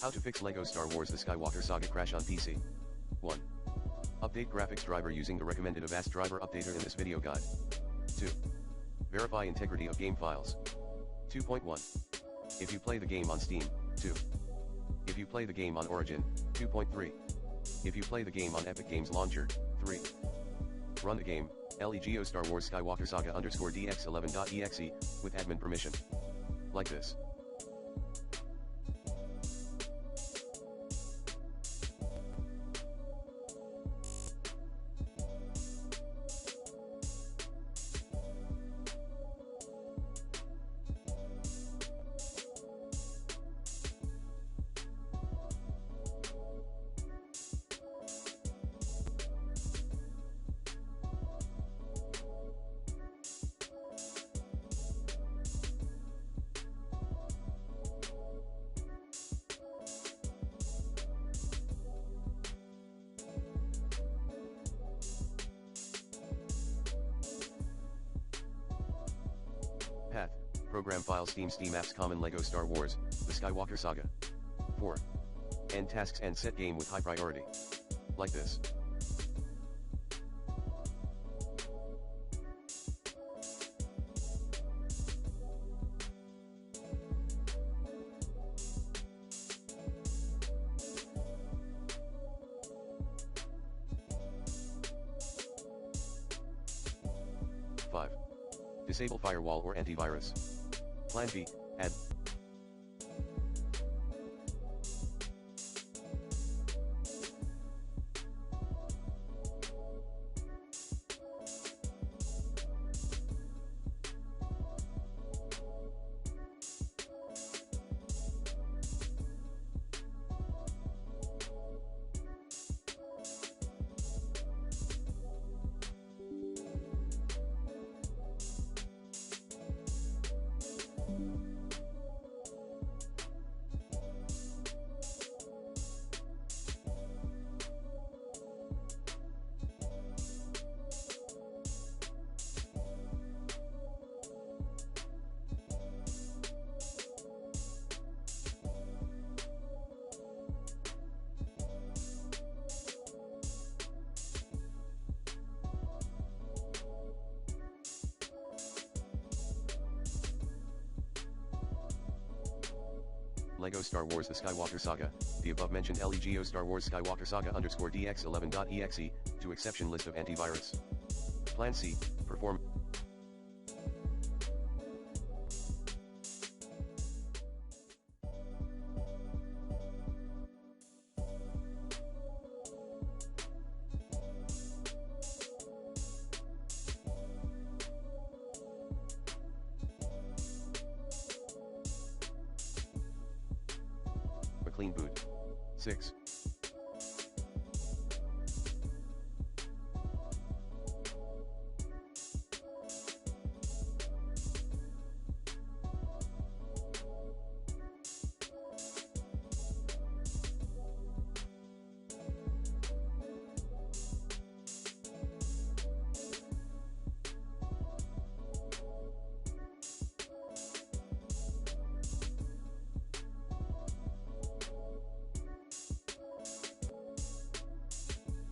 How to fix LEGO Star Wars The Skywalker Saga crash on PC. 1. Update graphics driver using the recommended Avast driver updater in this video guide. 2. Verify integrity of game files. 2.1. If you play the game on Steam, 2. If you play the game on Origin, 2.3. If you play the game on Epic Games Launcher, 3. Run the game, LEGO Star Wars Skywalker Saga _DX11.exe, with admin permission. Like this. Path, Program File Steam Apps Common LEGO Star Wars, The Skywalker Saga. 4. End tasks and set game with high priority. Like this. Five. Disable firewall or antivirus. Plan B, add. LEGO Star Wars The Skywalker Saga, the above-mentioned LEGO Star Wars Skywalker Saga _DX11.exe, to exception list of antivirus. Plan C, perform. Clean boot. 6.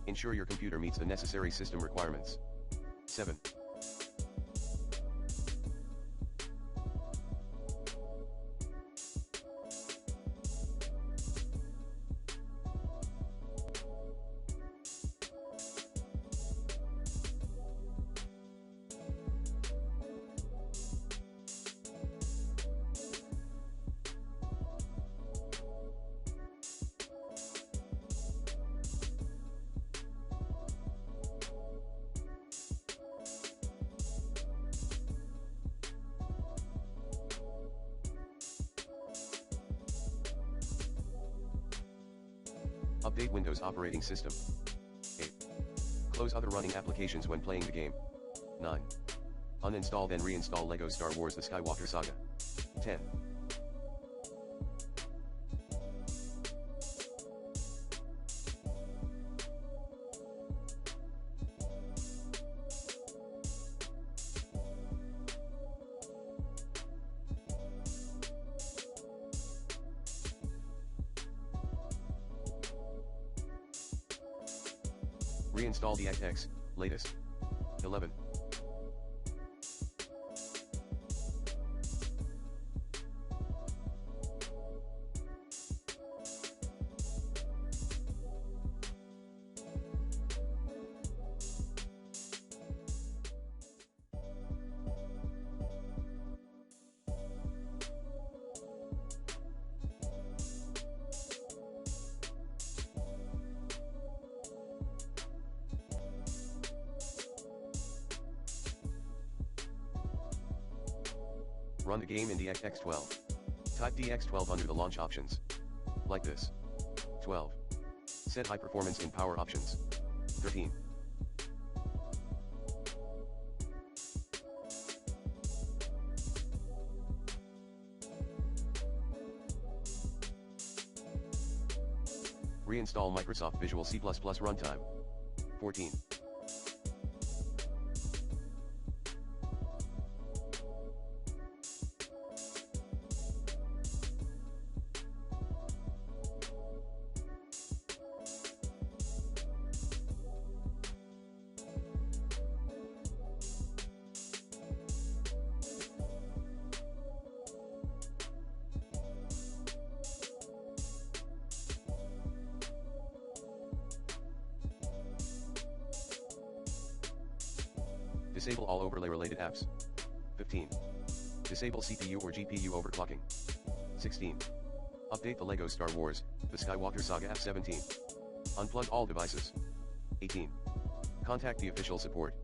Ensure your computer meets the necessary system requirements. 7. Update Windows operating system. 8. Close other running applications when playing the game. 9. Uninstall then reinstall LEGO Star Wars The Skywalker Saga. 10. Reinstall DirectX, latest. 11. Run the game in DirectX 12. Type DX12 under the launch options. Like this. 12. Set high performance in power options. 13. Reinstall Microsoft Visual C++ runtime. 14. Disable all overlay-related apps. 15. Disable CPU or GPU overclocking. 16. Update the LEGO Star Wars, the Skywalker Saga app. 17. Unplug all devices. 18. Contact the official support.